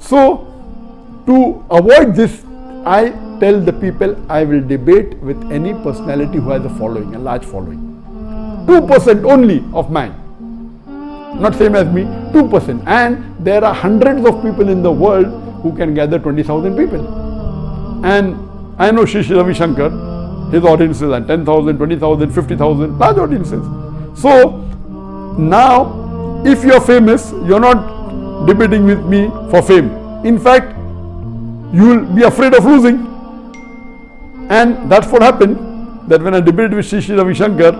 So to avoid this, I tell the people I will debate with any personality who has a following, a large following. 2% only of mine. Not same as me, 2%. And there are hundreds of people in the world who can gather 20,000 people. And I know Shri Ravi Shankar, his audiences are 10,000, 20,000, 50,000, large audiences. So now, if you're famous, you're not debating with me for fame. In fact, you'll be afraid of losing. And that's what happened, that when I debated with Shri Ravi Shankar,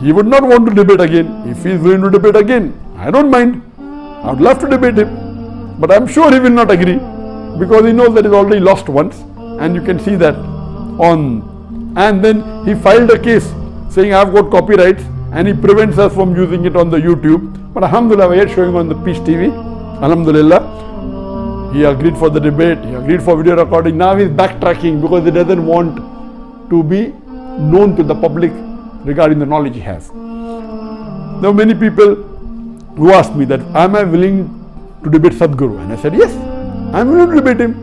he would not want to debate again. If he is going to debate again, I don't mind. I would love to debate him. But I'm sure he will not agree, because he knows that he's already lost once. And you can see that on. And then he filed a case saying I've got copyrights and he prevents us from using it on the YouTube. But alhamdulillah, we are showing on the Peace TV. Alhamdulillah. He agreed for the debate, he agreed for video recording. Now he's backtracking because he doesn't want to be known to the public regarding the knowledge he has. There are many people who asked me that, am I willing to debate Sadhguru? And I said, yes, I'm willing to debate him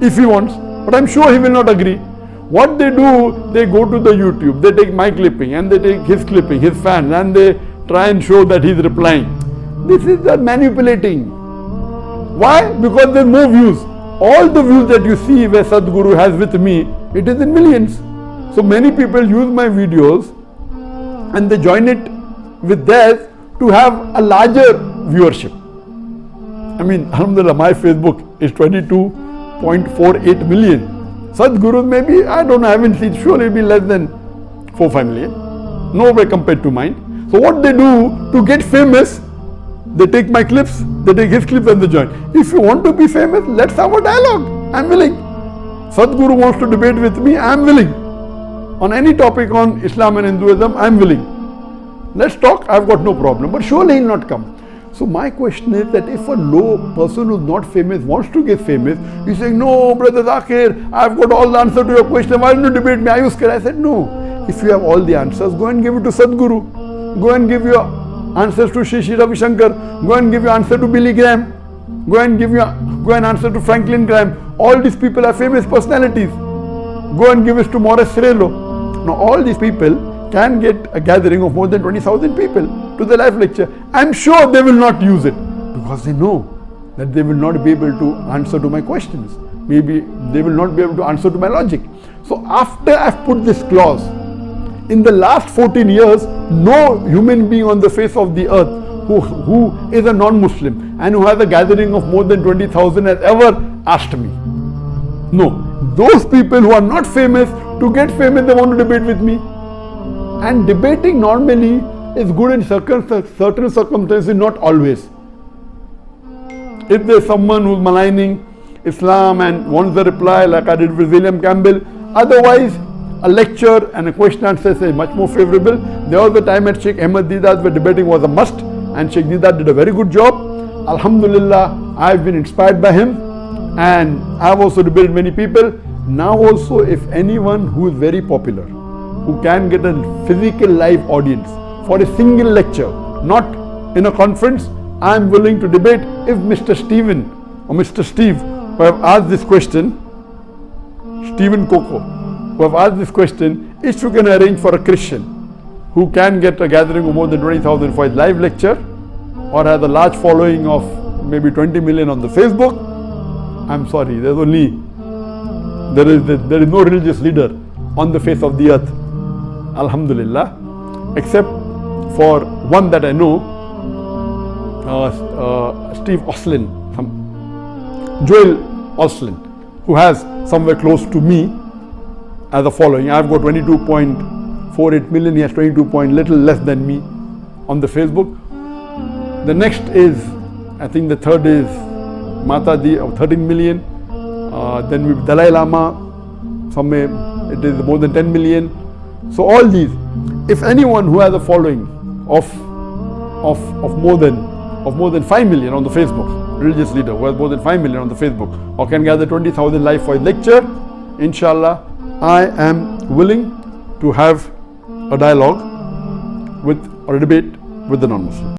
if he wants, but I'm sure he will not agree. What they do, they go to the YouTube, they take my clipping and they take his clipping, his fans, and they try and show that he's replying. This is manipulating. Why? Because there are more views. All the views that you see where Sadhguru has with me, it is in millions. So many people use my videos and they join it with theirs to have a larger viewership. I mean, alhamdulillah, my Facebook is 22.48 million. Sadhguru's maybe, I don't know, I haven't seen, surely it will be less than 4-5 million. No way compared to mine. So what they do to get famous, they take my clips, they take his clips and they join. If you want to be famous, let's have a dialogue. I'm willing. Sadhguru wants to debate with me, I'm willing. On any topic on Islam and Hinduism, I'm willing. Let's talk, I've got no problem. But surely he'll not come. So my question is that if a low person who's not famous wants to get famous, he's saying, no, brother Zakir, I've got all the answer to your question, why don't you debate me? Are you scared? I said, no. If you have all the answers, go and give it to Sadhguru. Go and give your answers to Shri Ravi Shankar. Go and give your answer to Billy Graham. Go and answer to Franklin Graham. All these people are famous personalities. Go and give it to Morris Cerullo. Now all these people can get a gathering of more than 20,000 people to the live lecture. I'm sure they will not use it because they know that they will not be able to answer to my questions. Maybe they will not be able to answer to my logic. So after I've put this clause, in the last 14 years, no human being on the face of the earth who is a non-Muslim and who has a gathering of more than 20,000 has ever asked me. No, those people who are not famous, to get famous they want to debate with me. And debating normally is good in certain circumstances, not always. If there's someone who's maligning Islam and wants the reply, like I did with William Campbell, otherwise a lecture and a question answer is much more favorable. There was a time at Sheikh Ahmed Deedat where debating was a must, and Sheikh Deedat did a very good job. Alhamdulillah, I've been inspired by him and I've also debated many people. Now also, if anyone who is very popular, who can get a physical live audience for a single lecture, not in a conference, I'm willing to debate. If Mr. Stephen or Mr. Steve, who have asked this question, Stephen Coco, who have asked this question, if you can arrange for a Christian who can get a gathering of more than 20,000 for his live lecture or has a large following of maybe 20 million on the Facebook, I'm sorry, there is no religious leader on the face of the earth, alhamdulillah, except for one that I know, Steve Oslin, Joel Oslin, who has somewhere close to me as a following. I've got 22.48 million, he has 22 point little less than me on the Facebook. The next is, I think the third is Mataji of 13 million. Then with Dalai Lama, somewhere it is more than 10 million. So all these, if anyone who has a following of more than 5 million on the Facebook, religious leader who has more than 5 million on the Facebook, or can gather 20,000 live for a lecture, inshallah, I am willing to have a dialogue with or a debate with the non-Muslim.